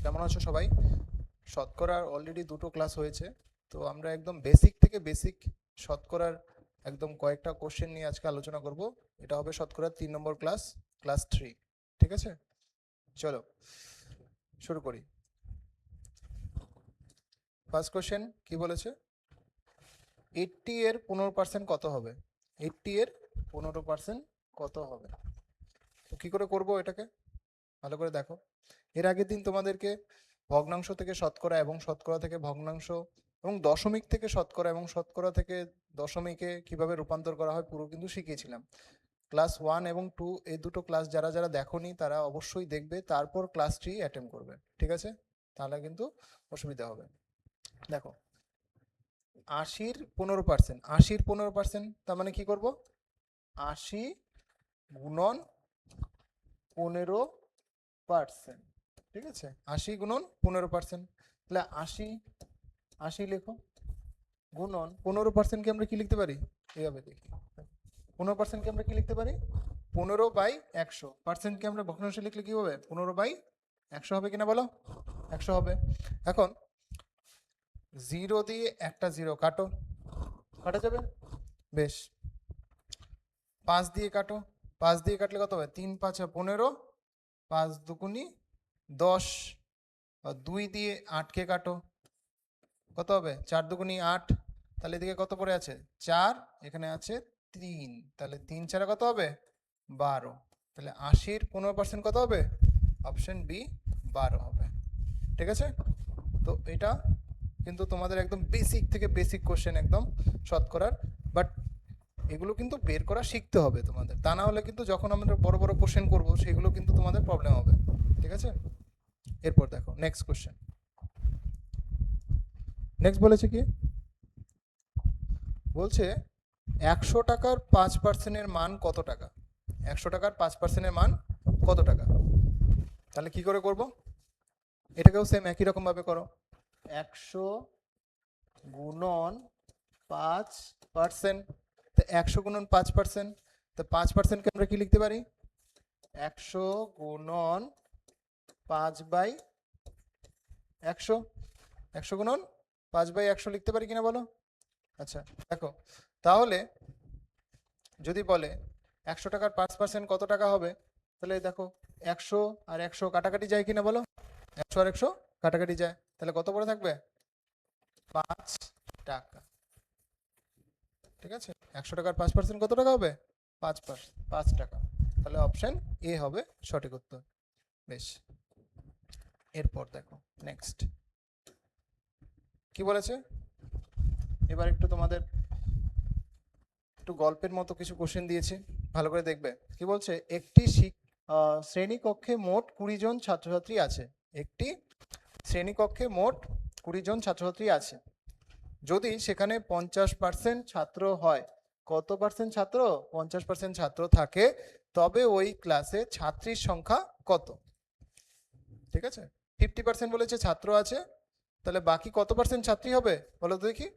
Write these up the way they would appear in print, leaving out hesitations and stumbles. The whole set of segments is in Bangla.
কেমন আছো সবাই? শতকরার অলরেডি দুটো ক্লাস হয়েছে, তো আমরা একদম বেসিক থেকে বেসিক শতকরার একদম কয়েকটা কোশ্চেন নিয়ে আজকে আলোচনা করব। এটা হবে শতকরার 3 নম্বর ক্লাস, ক্লাস 3। ঠিক আছে, চলো শুরু করি। ফার্স্ট কোশ্চেন কি বলেছে? 80 এর 15% কত হবে? 80 এর 15% কত হবে? তো কী করে করবো এটাকে, ভালো করে দেখো। এর আগের দিন তোমাদেরকে ভগ্নাংশ থেকে শতকরা এবং শতকরা থেকে ভগ্নাংশ এবং দশমিক থেকে শতকরা এবং শতকরা থেকে দশমিকে কিভাবে রূপান্তর করা হয় পুরো কিন্তু শিখিয়েছিলাম। ক্লাস 1 এবং 2 এই দুটো ক্লাস যারা যারা দেখোনি তারা অবশ্যই দেখবে, তারপর ক্লাস 3 অ্যাটেম্প করবে। ঠিক আছে, তাহলে কিন্তু অসুবিধা হবে। দেখো, 80-র 15%, 80-র 15%, তার মানে কি করব? 80 গুণন 15%। ঠিক আছে, 80 গুণন 15%, তাহলে 80 80 লেখো, গুণন 15%কে আমরা কি লিখতে পারি? এইভাবে দেখি, 15%কে আমরা কি লিখতে পারি? 15/100। পার্সেন্টকে আমরা ভগ্নাংশে লিখলে কি হবে? 15/100 হবে কিনা বলো? 100 হবে। এখন 0 দিয়ে একটা 0 কাটো, কাটা যাবে? বেশ। 5 দিয়ে কাটো, 5 দিয়ে কাটলে কত হবে? 3 5 15, 5 দুগুণি 10। 2 দিয়ে 8কে কাটো, কত হবে? 4 দুগুণি 8। তাহলে এদিকে কত পড়ে আছে? 4, এখানে আছে 3, তাহলে 3 4 কত হবে? 12। তাহলে 80-র 15% কত হবে? অপশন বি 12 হবে। ঠিক আছে, তো এটা কিন্তু তোমাদের একদম বেসিক থেকে বেসিক কোশ্চেন একদম শতকরার, বাট এগুলো কিন্তু বের করা শিখতে হবে তোমাদের, তা না হলে কিন্তু যখন আমরা বড় বড় কোশ্চেন করবো সেগুলো কিন্তু তোমাদের প্রবলেম হবে। ঠিক আছে, এরপর দেখো নেক্সট কোশ্চেন। নেক্সট বলেছে কি? বলছে 100 টাকার 5%-এর মান কত টাকা? 100 টাকার 5%-এর মান কত টাকা? তাহলে কি করে করব? এটাকেও সেম একই রকম ভাবে করো। 100 গুণন 5%, তো 100 গুণন 5%, তো 5%কে আমরা কি লিখতে পারি? 100 গুণন 5/100। 100 গুণন 5/100 লিখতে পারি কিনা বলো? আচ্ছা দেখো, তাহলে যদি বলে 100 টাকার 5% কত টাকা হবে, তাহলে দেখো 100 আর 100 কাটাকাটি যায় কিনা বলো? 100 আর 100 কাটাকাটি যায়, তাহলে কত পড়ে থাকবে? 5 টাকা। ঠিক আছে, 100 টাকার 5% কত টাকা হবে? 5 টাকা। তাহলে অপশন এ হবে সঠিক উত্তর। বেশ, এরপর দেখো নেক্সট কি বলেছে। এবার একটু তোমাদের একটু গল্পের মতো কিছু কোশ্চেন দিয়েছে, ভালো করে দেখবে। কি বলছে? একটি শ্রেণীকক্ষে মোট 20 জন ছাত্রছাত্রী আছে। একটি শ্রেণীকক্ষে মোট 20 জন ছাত্রছাত্রী আছে। যদি সেখানে 50% ছাত্র হয়, কত পার্সেন্ট ছাত্র? 50% ছাত্র থাকে, তবে ওই ক্লাসে ছাত্রীর সংখ্যা কত? ঠিক আছে, 50% বলেছে ছাত্র আছে, তাহলে বাকি কত পার্সেন্ট ছাত্রী হবে বলো তো দেখি?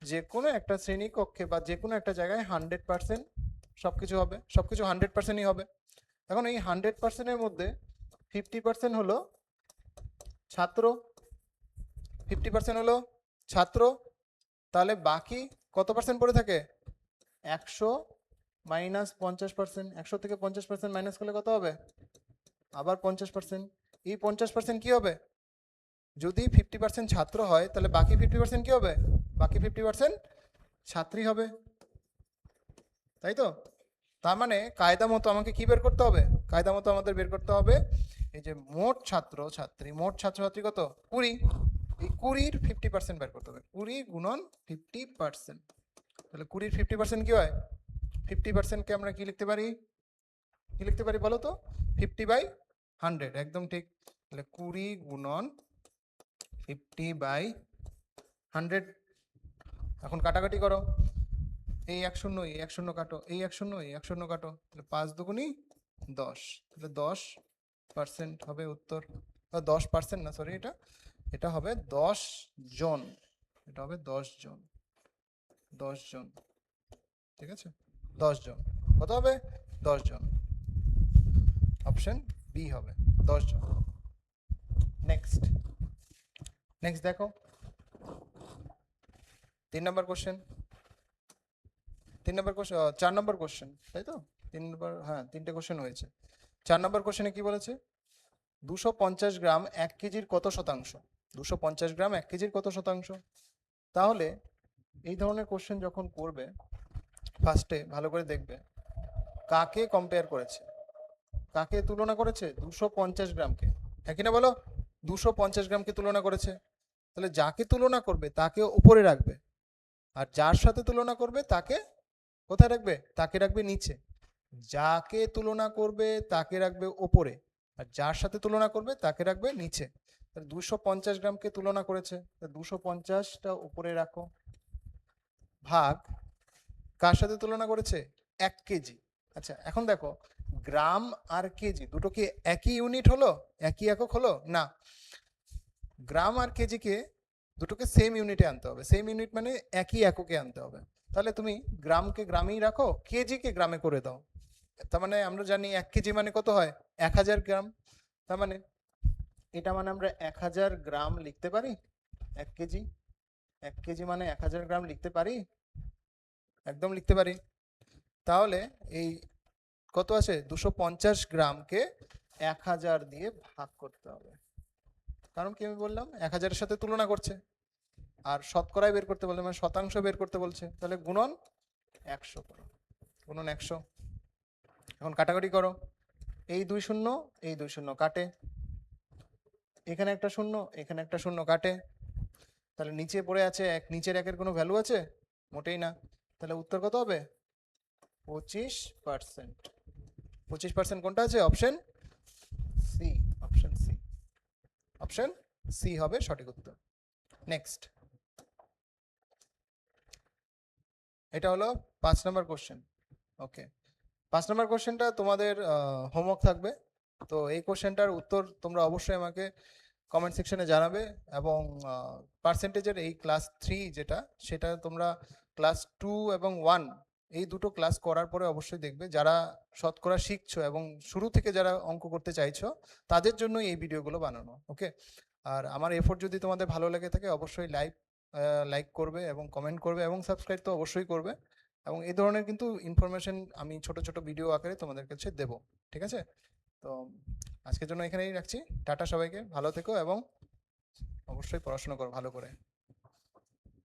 যে কোনো একটা শ্রেণীকক্ষে বা যে কোনো একটা জায়গায় 100% সবকিছু হবে, সবকিছু 100%ই হবে। এখন এই 100%-এর মধ্যে 50% হলো ছাত্র, 50% হলো ছাত্র, তাহলে বাকি কত পার্সেন্ট পড়ে থাকে? 100 মাইনাস 50%। 100 থেকে 50% মাইনাস করলে কত হবে? আবার 50%। এই 50% কি হবে? যদি 50% ছাত্র হয় তাহলে বাকি 50% কি হবে? বাকি 50% ছাত্রী হবে, তাই তো? তার মানে কায়দা মতো আমাকে কি বের করতে হবে? কায়দা মতো আমাদের বের করতে হবে এই যে মোট ছাত্র ছাত্রী, মোট ছাত্রছাত্রী কত? 20। এই 20-র 50% বের করতে হবে। 20 গুণন 50%, তাহলে 20-র 50% কি হয়? 50%কে আমরা কি লিখতে পারি? কি লিখতে পারি বলো তো? 50/100, একদম ঠিক। তাহলে 20 গুণন 50/100। এখন কাটাকাটি করো, এই 1 0 এই 1 0 কাটো, এই 1 0 এই 1 0 কাটো, তাহলে 5 দুগুণি 10, তাহলে 10% হবে উত্তর। 10% না, সরি, এটা এটা হবে 10 জন, এটা হবে 10 জন, 10 জন। ঠিক আছে, 10 জন কত হবে? 10 জন, অপশন বি হবে 10 জন। নেক্সট নেক্সট দেখো 3 নম্বর কোশ্চেন, 4 নম্বর কোশ্চেন, তাই তো? 3 নম্বর, হ্যাঁ 3টে কোশ্চেন হয়েছে। 4 নম্বর কোশ্চেনে কি বলেছে? 250 গ্রাম 1 কেজির কত শতাংশ? 250 গ্রাম 1 কেজির কত শতাংশ? তাহলে এই ধরনের কোশ্চেন যখন করবে, ফার্স্টে ভালো করে দেখবে কাকে কম্পেয়ার করেছে, কাকে তুলনা করেছে? 250 গ্রামকে, হ্যাঁ কিনা বলো? 250 গ্রামকে তুলনা করেছে। তাহলে যাকে তুলনা করবে তাকে উপরে রাখবে, আর যার সাথে তুলনা করবে তাকে কোথায় রাখবে? তাকে রাখবে নিচে। যাকে তুলনা করবে তাকে রাখবে ওপরে, আর যার সাথে তুলনা করবে তাকে রাখবে নিচে। তাহলে 250 গ্রামকে তুলনা করেছে, 250টা উপরে রাখো, ভাগ কার সাথে তুলনা করেছে? 1 কেজি। আচ্ছা এখন দেখো, গ্রাম আর কেজি দুটো কি একই ইউনিট হলো, একই একক হলো? না, গ্রাম আর কেজিকে দুটোকে সেম ইউনিটে আনতে হবে। সেম ইউনিট মানে একই এককে আনতে হবে। তাহলে তুমি গ্রামকে গ্রামেই রাখো, কেজিকে গ্রামে করে দাও। তার মানে আমরা জানি 1 কেজি মানে কত হয়? 1000 গ্রাম। তার মানে এটা মানে আমরা 1000 গ্রাম লিখতে পারি। 1 কেজি, 1 কেজি মানে 1000 গ্রাম লিখতে পারি, একদম লিখতে পারি। তাহলে এই কত আছে? 250 গ্রামকে 1000 দিয়ে ভাগ করতে হবে। কারণ কি আমি বললাম 1000-এর সাথে তুলনা করছে, আর শতকরায় বের করতে বলছে, মানে শতাংশ বের করতে বলছে। তাহলে গুণন 100 করো, গুণন 100। এখন কাটাকাটি করো, এই 2 শূন্য, এই 2 শূন্য কাটে, এখানে একটা শূন্য, এখানে একটা শূন্য কাটে। তাহলে নিচে পড়ে আছে এক, নিচের একের কোনো ভ্যালু আছে? মোটেই না। তাহলে উত্তর কত হবে? 25%। 25% কোনটা আছে? Option C, option C, option C হবে সঠিক উত্তর। নেক্সট, এটা হলো 5 নম্বর কোশ্চেন। ওকে, 5 নম্বর কোশ্চেনটা তোমাদের হোমওয়ার্ক থাকবে। তো এই কোশ্চেনটার উত্তর তোমরা অবশ্যই আমাকে কমেন্ট সেকশনে জানাবে, এবং পার্সেন্টেজের এই ক্লাস 3 যেটা, সেটা তোমরা ক্লাস 2 এবং 1 এই দুটো ক্লাস করার পরে অবশ্যই দেখবে। যারা শতকরা শিখছো এবং শুরু থেকে যারা অঙ্ক করতে চাইছো, তাদের জন্য এই ভিডিওগুলো বানানো। ওকে, আর আমার এফোর্ট যদি তোমাদের ভালো লেগে থাকে অবশ্যই লাইক করবে এবং কমেন্ট করবে, এবং সাবস্ক্রাইব তো অবশ্যই করবে। এবং এই ধরনের কিন্তু ইনফরমেশন আমি ছোট ছোট ভিডিও আকারে তোমাদের কাছে দেবো। ঠিক আছে? তো আজকের জন্য এখানেই রাখছি। টাটা সবাইকে, ভালো থেকো এবং অবশ্যই পড়াশোনা করো ভালো করে।